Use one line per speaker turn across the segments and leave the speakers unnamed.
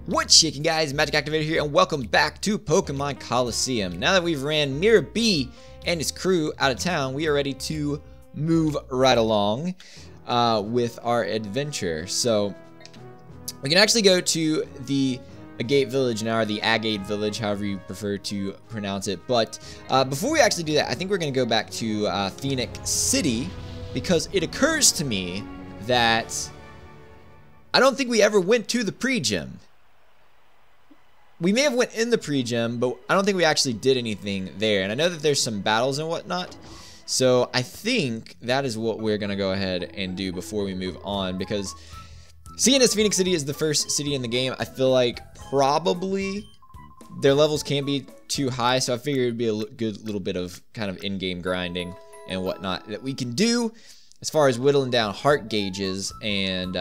What's shaking, guys? MagicActivatr here, and welcome back to Pokemon Colosseum. Now that we've ran Mirror B and his crew out of town, we are ready to move right along with our adventure. So we can actually go to the Agate Village now, or the Agate Village, however you prefer to pronounce it. But before we actually do that, I think we're going to go back to Phoenix City, because it occurs to me that I don't think we ever went to the pre-gym. We may have went in the pre-gym, but I don't think we actually did anything there. And I know that there's some battles and whatnot. So I think that is what we're going to go ahead and do before we move on. Because seeing as Phoenix City is the first city in the game, I feel like probably their levels can't be too high. So I figured it would be a good little bit of kind of in-game grinding and whatnot that we can do as far as whittling down heart gauges and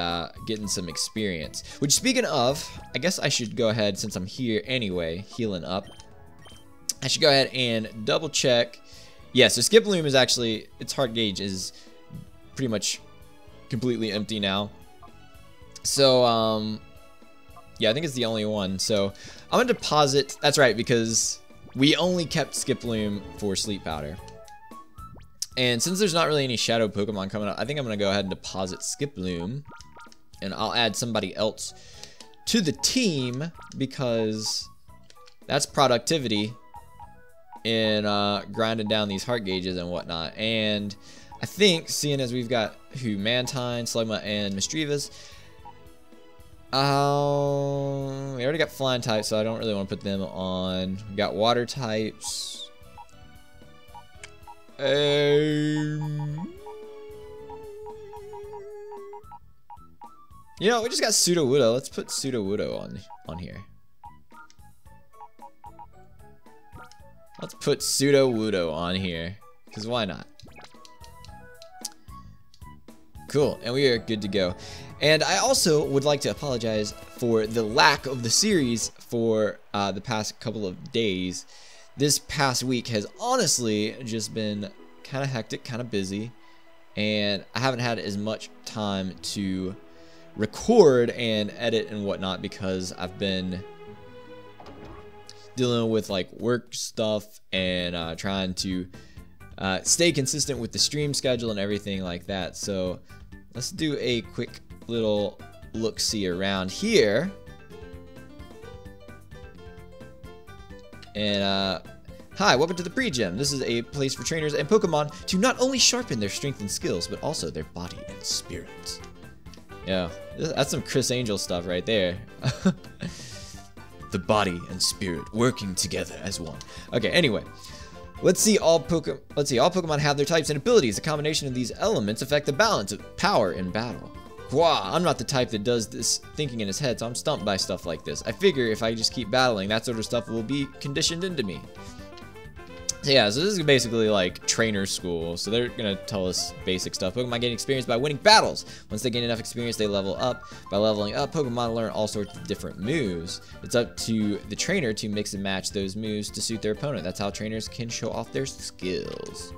getting some experience. Which, speaking of, I guess I should go ahead, since I'm here anyway, healing up. I should go ahead and double check. Yeah, so Skiploom is actually, its heart gauge is pretty much completely empty now. So, yeah, I think it's the only one. So, I'm going to deposit, that's right, because we only kept Skiploom for Sleep Powder. And since there's not really any shadow Pokemon coming up, I think I'm going to go ahead and deposit Skiploom. And I'll add somebody else to the team, because that's productivity in grinding down these heart gauges and whatnot. And I think, seeing as we've got Mantine, Slugma, and Misdreavus, we already got flying types, so I don't really want to put them on. We got water types. You know, we just got Sudowoodo. Let's put Sudowoodo on here. Let's put Sudowoodo on here, because why not? Cool, and we are good to go. And I also would like to apologize for the lack of the series for the past couple of days. This past week has honestly just been kind of hectic, kind of busy, and I haven't had as much time to record and edit and whatnot, because I've been dealing with like work stuff and trying to stay consistent with the stream schedule and everything like that. So let's do a quick little look-see around here. And hi, welcome to the pre-gym. This is a place for trainers and Pokemon to not only sharpen their strength and skills, but also their body and spirit. Yeah, that's some Chris Angel stuff right there. The body and spirit working together as one. Okay, anyway, let's see. All Pokemon have their types and abilities. A combination of these elements affect the balance of power in battle. Wow, I'm not the type that does this thinking in his head, so I'm stumped by stuff like this. I figure if I just keep battling, that sort of stuff will be conditioned into me. So yeah, so this is basically like trainer school. So they're gonna tell us basic stuff. Pokemon gain experience by winning battles. Once they gain enough experience, they level up. By leveling up, Pokemon learn all sorts of different moves. It's up to the trainer to mix and match those moves to suit their opponent. That's how trainers can show off their skills.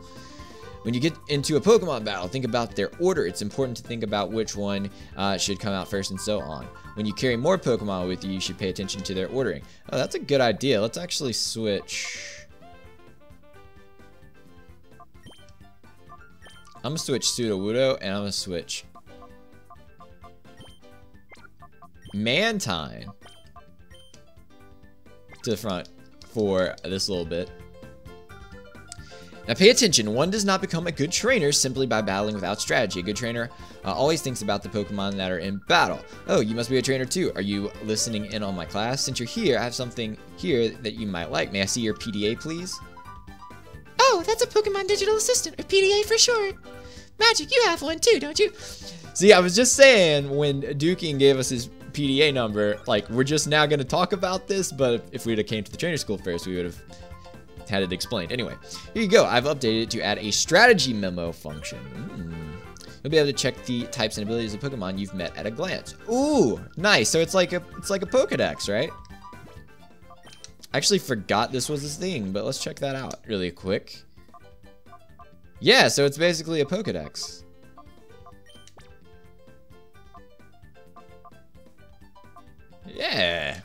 When you get into a Pokemon battle, think about their order. It's important to think about which one should come out first and so on. When you carry more Pokemon with you, you should pay attention to their ordering. Oh, that's a good idea. Let's actually switch. I'm going to switch Sudowoodo, and I'm going to switch Mantine to the front for this little bit. Now pay attention, one does not become a good trainer simply by battling without strategy. A good trainer always thinks about the Pokemon that are in battle. Oh, you must be a trainer too. Are you listening in on my class? Since you're here, I have something here that you might like. May I see your PDA, please?
Oh, that's a Pokemon Digital Assistant, or PDA for short. Magic, you have one too, don't you?
See, I was just saying, when Dookie gave us his PDA number, like, we're just now going to talk about this, but if we'd have came to the trainer school first, we would have had it explained. Anyway, here you go. I've updated it to add a strategy memo function. You'll be able to check the types and abilities of Pokemon you've met at a glance. Ooh, nice. So it's like a Pokedex, right? I actually forgot this was this thing, but let's check that out really quick. Yeah, so it's basically a Pokedex. Yeah.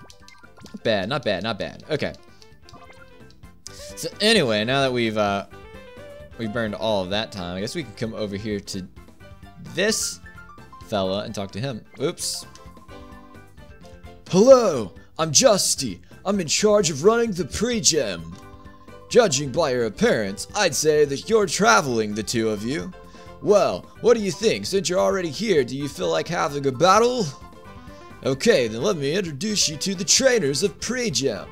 bad, not bad, not bad. Okay. So anyway, now that we've burned all of that time, I guess we can come over here to this fella and talk to him. Oops.
Hello, I'm Justy. I'm in charge of running the pre-gem. Judging by your appearance, I'd say that you're traveling, the two of you. Well, what do you think? Since you're already here, do you feel like having a battle? Okay, then let me introduce you to the trainers of pre-gem.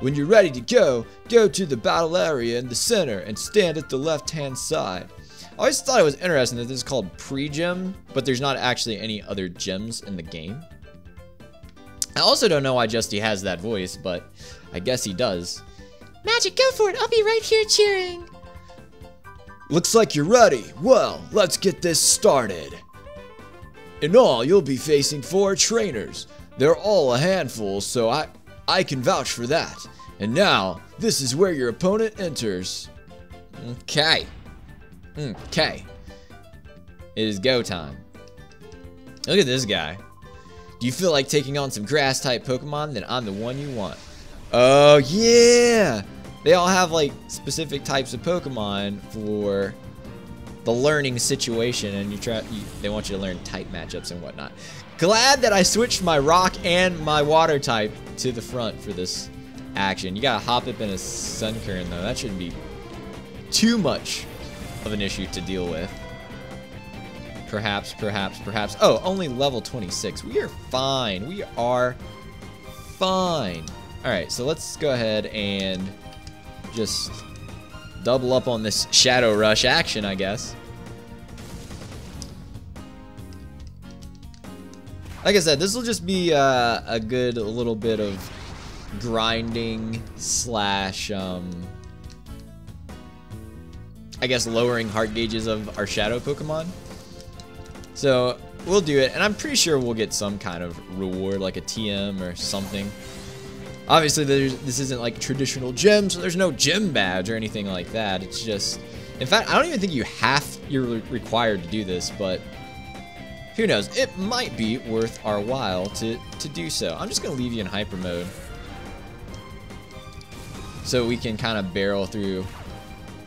When you're ready to go to the battle area in the center and stand at the left-hand side.
I always thought it was interesting that this is called pre-gem, but there's not actually any other gems in the game. I also don't know why Justy has that voice, but I guess he does.
Magic, go for it. I'll be right here cheering.
Looks like you're ready. Well, let's get this started. In all, you'll be facing 4 trainers. They're all a handful, so I can vouch for that. And now, this is where your opponent enters.
Okay. Okay. It is go time. Look at this guy. Do you feel like taking on some grass-type Pokemon? Then I'm the one you want. Oh, yeah! They all have, like, specific types of Pokemon for the learning situation, and they want you to learn type matchups and whatnot. Glad that I switched my rock and my water type to the front for this action. You gotta hop up in a Sunkern, though. That shouldn't be too much of an issue to deal with. Perhaps. Oh, only level 26. We are fine. We are fine. Alright, so let's go ahead and just double up on this Shadow Rush action, I guess. Like I said, this will just be a good little bit of grinding slash, I guess, lowering heart gauges of our Shadow Pokemon. So we'll do it, and I'm pretty sure we'll get some kind of reward, like a TM or something. Obviously, this isn't like traditional gym, so there's no gym badge or anything like that. It's just, in fact, I don't even think you're required to do this, but who knows? It might be worth our while to do so. I'm just gonna leave you in hyper mode, so we can kind of barrel through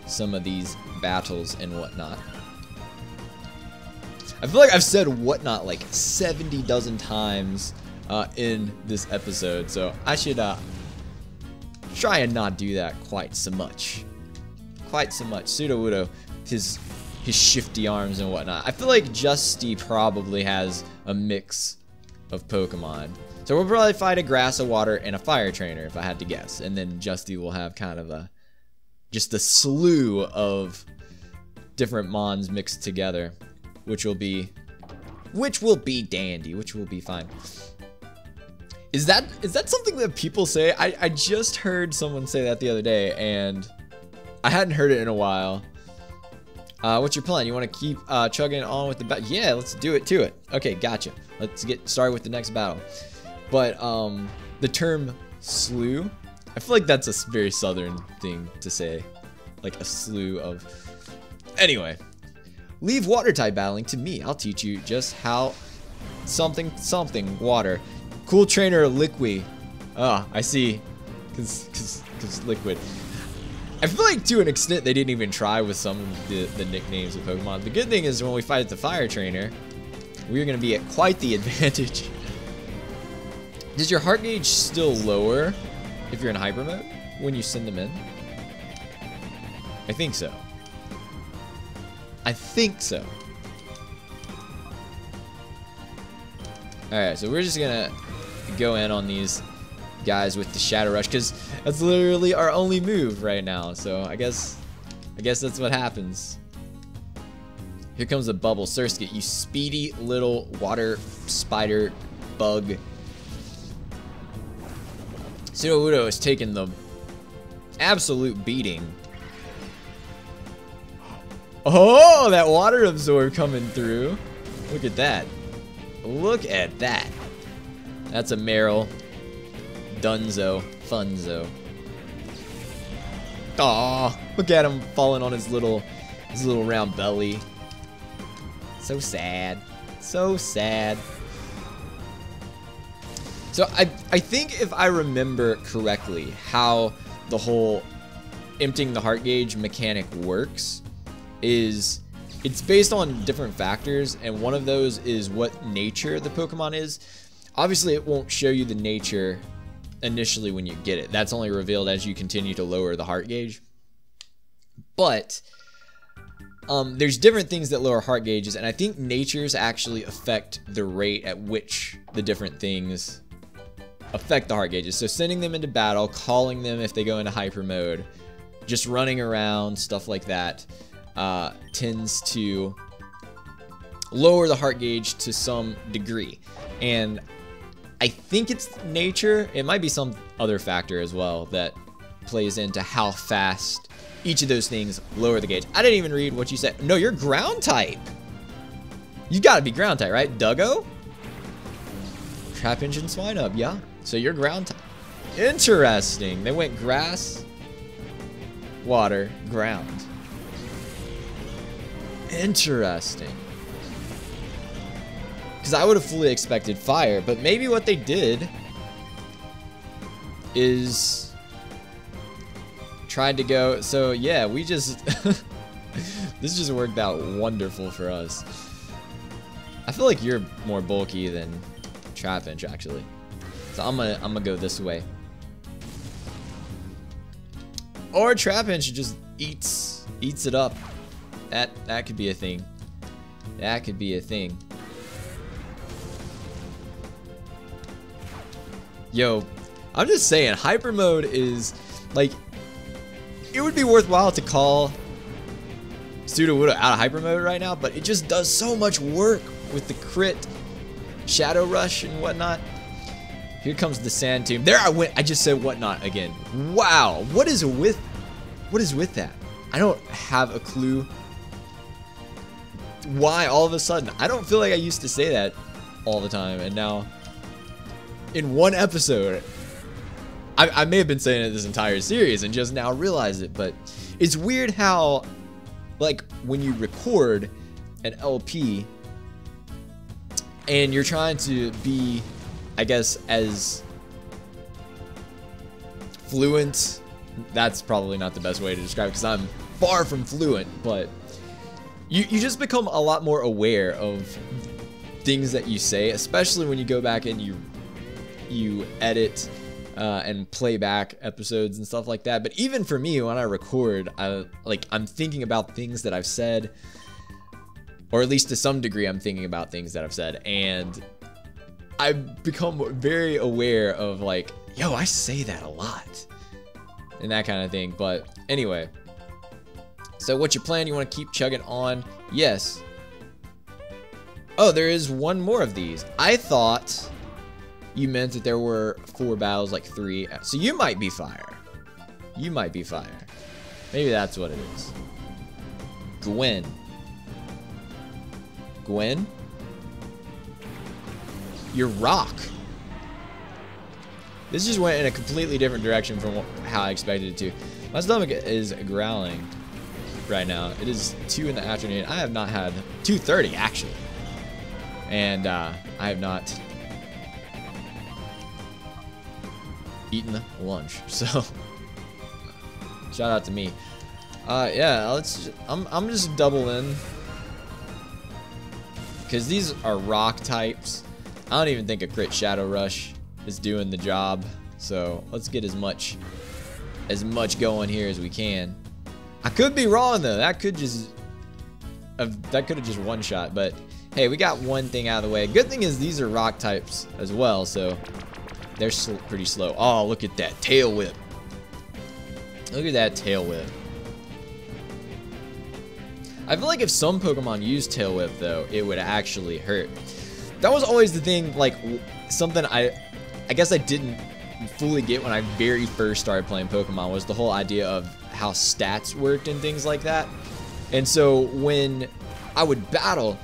some of these battles and whatnot. I feel like I've said whatnot like 70 dozen times in this episode, so I should try and not do that quite so much. Sudowoodo, his shifty arms and whatnot. I feel like Justy probably has a mix of Pokemon. So we'll probably fight a grass, a water, and a fire trainer if I had to guess. And then Justy will have kind of just a slew of different Mons mixed together. Which will be dandy, which will be fine. Is that something that people say? I just heard someone say that the other day, and I hadn't heard it in a while. What's your plan? You want to keep chugging on with the battle? Yeah, let's do it to it. Okay, gotcha. Let's get started with the next battle. But the term slew, I feel like that's a very southern thing to say, like a slew of. Anyway. Leave water type battling to me. I'll teach you just how something water. Cool trainer Liquid. Ah, I see. Cause Liquid. I feel like to an extent they didn't even try with some of the nicknames of Pokemon. The good thing is when we fight the fire trainer, we're gonna be at quite the advantage. Does your heart gauge still lower if you're in hyper mode when you send them in? I think so. Alright, so we're just gonna go in on these guys with the Shadow Rush, because that's literally our only move right now. So I guess that's what happens. Here comes a bubble. Surskit, you speedy little water spider bug. Sudowoodo is taking the absolute beating. Oh, that water absorb coming through. Look at that. Look at that. That's a Meryl. Dunzo. Funzo. Aw, look at him falling on his little round belly. So sad. So sad. So I think if I remember correctly how the whole emptying the heart gauge mechanic works is it's based on different factors, and one of those is what nature the Pokemon is. Obviously, it won't show you the nature initially when you get it. That's only revealed as you continue to lower the heart gauge. But there's different things that lower heart gauges, and I think natures actually affect the rate at which the different things affect the heart gauges. So sending them into battle, calling them if they go into hyper mode, just running around, stuff like that, tends to lower the heart gauge to some degree. And I think it's nature. It might be some other factor as well that plays into how fast each of those things lower the gauge. I didn't even read what you said. No, you're ground type. You gotta be ground type, right? Duggo? Trap engine swine up, yeah. So you're ground type. Interesting. They went grass, water, ground. Interesting. Because I would have fully expected fire, but maybe what they did is tried to go. So yeah, we just this just worked out wonderful for us. I feel like you're more bulky than Trapinch actually, so I'm gonna go this way. Or Trapinch just eats it up. That could be a thing. That could be a thing. Yo, I'm just saying, hyper mode is like, it would be worthwhile to call Sudowoodo out of hyper mode right now, but it just does so much work with the crit, Shadow Rush, and whatnot. Here comes the Sand Tomb. There I went. I just said whatnot again. Wow, what is with that? I don't have a clue why all of a sudden. I don't feel like I used to say that all the time, and now in one episode, I may have been saying it this entire series and just now realized it, but it's weird how, like, when you record an LP and you're trying to be, I guess, as fluent, that's probably not the best way to describe it because I'm far from fluent, but you just become a lot more aware of things that you say, especially when you go back and you edit and play back episodes and stuff like that. But even for me, when I record, I'm thinking about things that I've said, or at least to some degree I'm thinking about things that I've said, and I've become very aware of like, yo, I say that a lot and that kind of thing. But anyway, so what's your plan? You want to keep chugging on? Yes. Oh, there is one more of these. I thought you meant that there were 4 battles, like 3. So you might be fire. You might be fire. Maybe that's what it is. Gwen. Gwen? You're rock. This just went in a completely different direction from how I expected it to. My stomach is growling right now. It is 2 in the afternoon. I have not had 2:30 actually. And I have not eaten lunch, so shout out to me. Yeah, I'm just double in because these are rock types. I don't even think a crit Shadow Rush is doing the job, so let's get as much going here as we can. I could be wrong though. That could have just one shot, but hey, we got one thing out of the way. Good thing is these are rock types as well, so they're pretty slow. Oh, look at that tail whip. Look at that tail whip. I feel like if some Pokemon use tail whip though, it would actually hurt. That was always the thing, like something I guess I didn't fully get when I very first started playing Pokemon, was the whole idea of how stats worked and things like that. And so when I would battle,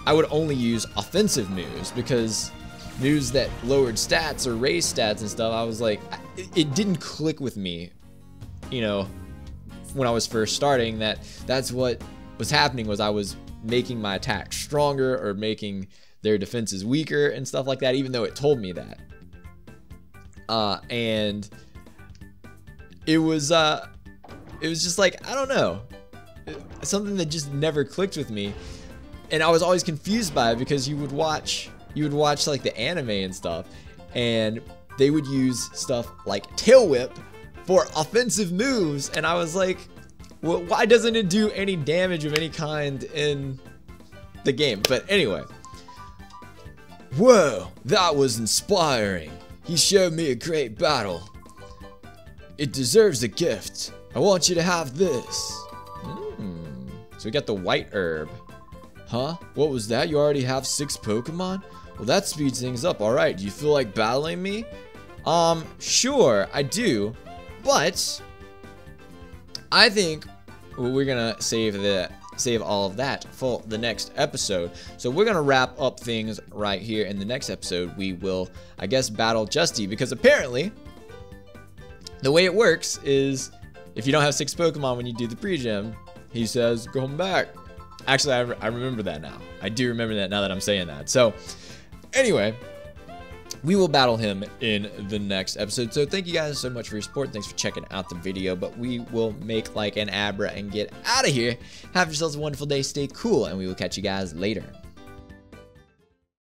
I would only use offensive moves, because moves that lowered stats or raised stats and stuff, I was like, it didn't click with me, you know, when I was first starting, that's what was happening, was I was making my attacks stronger or making their defenses weaker and stuff like that, even though it told me that. And it was just like, I don't know, something that just never clicked with me. And I was always confused by it because you would watch like the anime and stuff, and they would use stuff like Tail Whip for offensive moves, and I was like, well, why doesn't it do any damage of any kind in the game? But anyway.
Whoa, that was inspiring. He showed me a great battle. It deserves a gift. I want you to have this.
So we got the white herb.
Huh? What was that? You already have 6 Pokemon? Well, that speeds things up. Alright, do you feel like battling me?
Sure, I do. But I think we're gonna save all of that for the next episode. So we're gonna wrap up things right here. In the next episode, we will, I guess, battle Justy, because apparently the way it works is if you don't have 6 Pokemon when you do the pre-gym, he says, come back. Actually, I remember that now. I do remember that now that I'm saying that. So anyway, we will battle him in the next episode. So thank you guys so much for your support. Thanks for checking out the video. But we will make like an Abra and get out of here. Have yourselves a wonderful day. Stay cool. And we will catch you guys later.